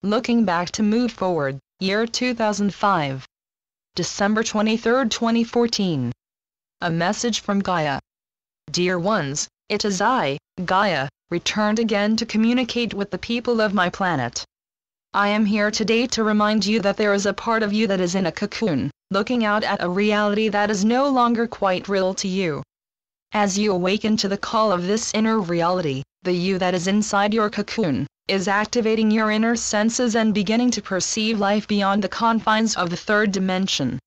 Looking back to move forward, year 2005. December 23, 2014. A message from Gaia. Dear ones, it is I, Gaia, returned again to communicate with the people of my planet. I am here today to remind you that there is a part of you that is in a cocoon, looking out at a reality that is no longer quite real to you. As you awaken to the call of this inner reality, the you that is inside your cocoon is activating your inner senses and beginning to perceive life beyond the confines of the third dimension.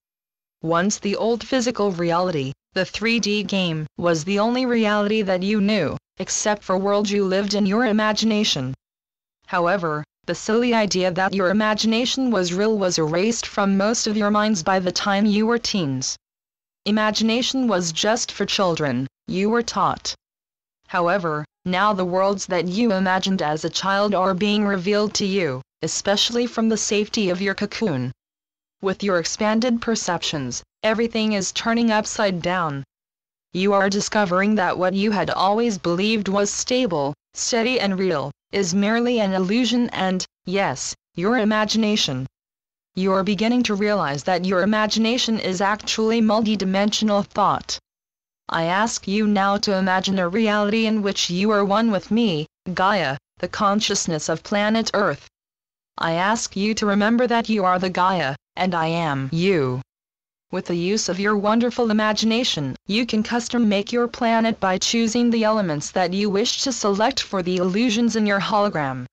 Once the old physical reality, the 3D game, was the only reality that you knew, except for worlds you lived in your imagination. However, the silly idea that your imagination was real was erased from most of your minds by the time you were teens. Imagination was just for children, you were taught. However, now the worlds that you imagined as a child are being revealed to you, especially from the safety of your cocoon. With your expanded perceptions, everything is turning upside down. You are discovering that what you had always believed was stable, steady and real, is merely an illusion and, yes, your imagination. You are beginning to realize that your imagination is actually multidimensional thought. I ask you now to imagine a reality in which you are one with me, Gaia, the consciousness of planet Earth. I ask you to remember that you are the Gaia, and I am you. With the use of your wonderful imagination, you can custom make your planet by choosing the elements that you wish to select for the illusions in your hologram.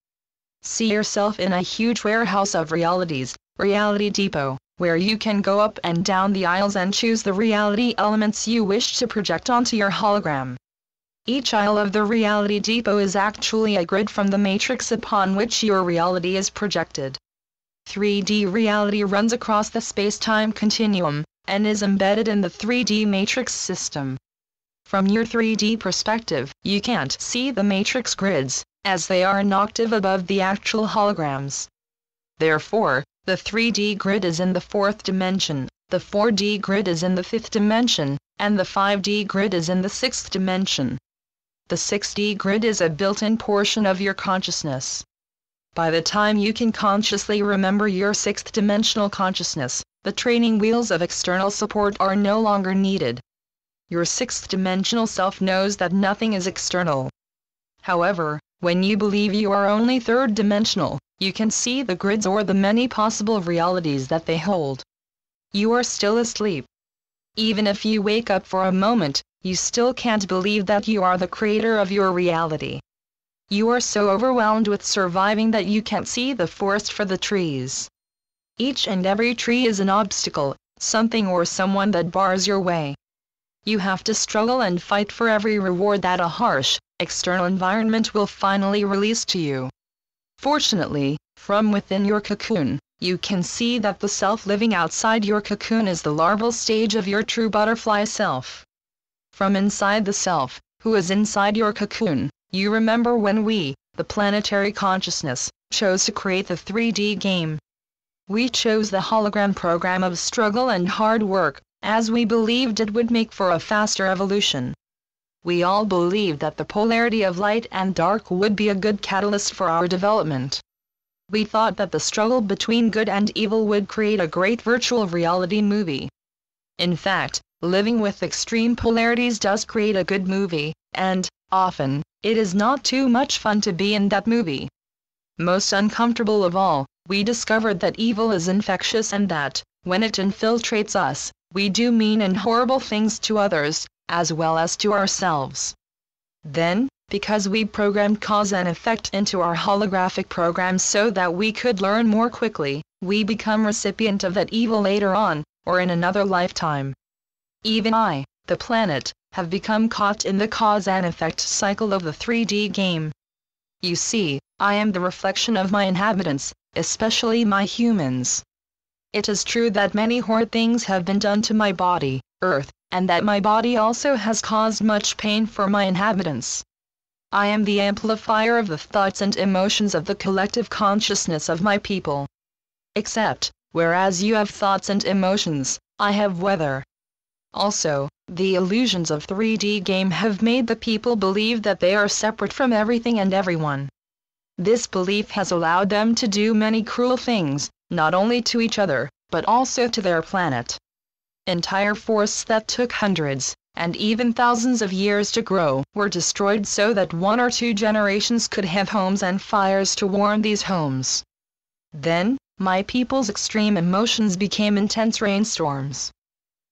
See yourself in a huge warehouse of realities, Reality Depot, where you can go up and down the aisles and choose the reality elements you wish to project onto your hologram. Each aisle of the Reality Depot is actually a grid from the matrix upon which your reality is projected. 3D reality runs across the space-time continuum, and is embedded in the 3D matrix system. From your 3D perspective, you can't see the matrix grids, as they are an octave above the actual holograms. Therefore, the 3D grid is in the 4th dimension, the 4D grid is in the 5th dimension, and the 5D grid is in the 6th dimension. The 6D grid is a built-in portion of your consciousness. By the time you can consciously remember your 6th dimensional consciousness, the training wheels of external support are no longer needed. Your 6th dimensional self knows that nothing is external. However, when you believe you are only 3rd dimensional, you can see the grids or the many possible realities that they hold. You are still asleep. Even if you wake up for a moment, you still can't believe that you are the creator of your reality. You are so overwhelmed with surviving that you can't see the forest for the trees. Each and every tree is an obstacle, something or someone that bars your way. You have to struggle and fight for every reward that a harsh, external environment will finally release to you. Fortunately, from within your cocoon, you can see that the self living outside your cocoon is the larval stage of your true butterfly self. From inside the self, who is inside your cocoon, you remember when we, the planetary consciousness, chose to create the 3D game. We chose the hologram program of struggle and hard work, as we believed it would make for a faster evolution. We all believed that the polarity of light and dark would be a good catalyst for our development. We thought that the struggle between good and evil would create a great virtual reality movie. In fact, living with extreme polarities does create a good movie, and, often, it is not too much fun to be in that movie. Most uncomfortable of all, we discovered that evil is infectious and that, when it infiltrates us, we do mean and horrible things to others, as well as to ourselves. Then, because we programmed cause and effect into our holographic programs so that we could learn more quickly, we become recipient of that evil later on, or in another lifetime. Even I, the planet, have become caught in the cause and effect cycle of the 3D game. You see, I am the reflection of my inhabitants, especially my humans. It is true that many horrid things have been done to my body, Earth, and that my body also has caused much pain for my inhabitants. I am the amplifier of the thoughts and emotions of the collective consciousness of my people. Except, whereas you have thoughts and emotions, I have weather. Also, the illusions of 3D game have made the people believe that they are separate from everything and everyone. This belief has allowed them to do many cruel things, not only to each other, but also to their planet. Entire forests that took hundreds, and even thousands of years to grow, were destroyed so that 1 or 2 generations could have homes and fires to warm these homes. Then, my people's extreme emotions became intense rainstorms.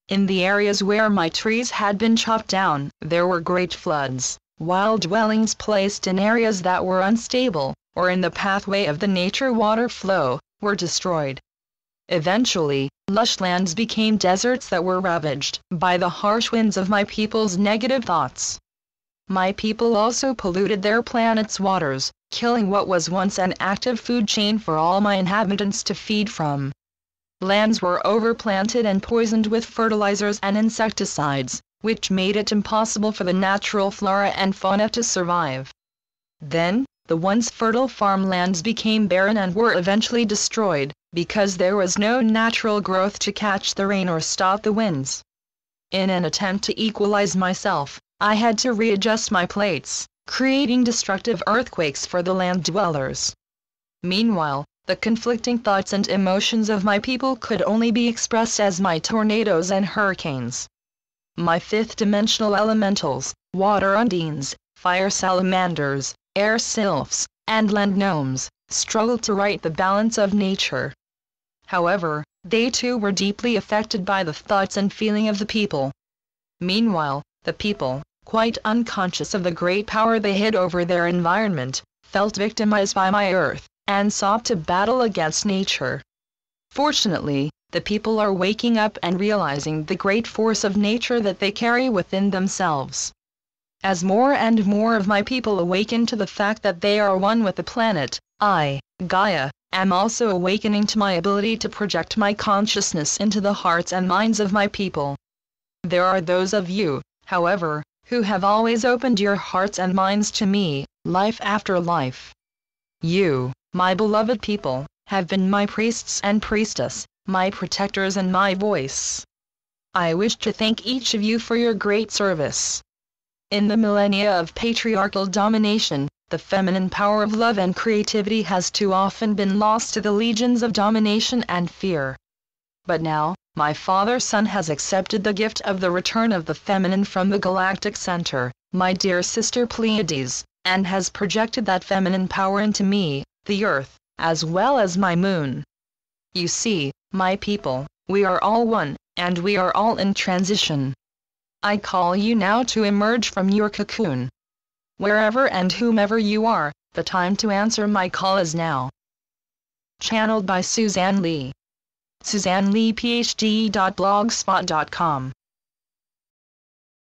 In the areas where my trees had been chopped down, there were great floods, while dwellings placed in areas that were unstable, or in the pathway of the nature water flow, were destroyed. Eventually, lush lands became deserts that were ravaged by the harsh winds of my people's negative thoughts. My people also polluted their planet's waters, killing what was once an active food chain for all my inhabitants to feed from. Lands were overplanted and poisoned with fertilizers and insecticides, which made it impossible for the natural flora and fauna to survive. Then, the once fertile farmlands became barren and were eventually destroyed, because there was no natural growth to catch the rain or stop the winds. In an attempt to equalize myself, I had to readjust my plates, creating destructive earthquakes for the land dwellers. Meanwhile, the conflicting thoughts and emotions of my people could only be expressed as my tornadoes and hurricanes. My fifth-dimensional elementals, water undines, fire salamanders, air sylphs, and land gnomes, struggled to right the balance of nature. However, they too were deeply affected by the thoughts and feeling of the people. Meanwhile, the people, quite unconscious of the great power they had over their environment, felt victimized by my earth, and sought to battle against nature. Fortunately, the people are waking up and realizing the great force of nature that they carry within themselves. As more and more of my people awaken to the fact that they are one with the planet, I, Gaia, am also awakening to my ability to project my consciousness into the hearts and minds of my people. There are those of you, however, who have always opened your hearts and minds to me, life after life. You, my beloved people, have been my priests and priestess, my protectors and my voice. I wish to thank each of you for your great service. In the millennia of patriarchal domination, the feminine power of love and creativity has too often been lost to the legions of domination and fear. But now, my father-son has accepted the gift of the return of the feminine from the galactic center, my dear sister Pleiades, and has projected that feminine power into me, the earth, as well as my moon. You see, my people, we are all one, and we are all in transition. I call you now to emerge from your cocoon. Wherever and whomever you are, the time to answer my call is now. Channeled by Suzanne Lee. SuzanneLeePhD.blogspot.com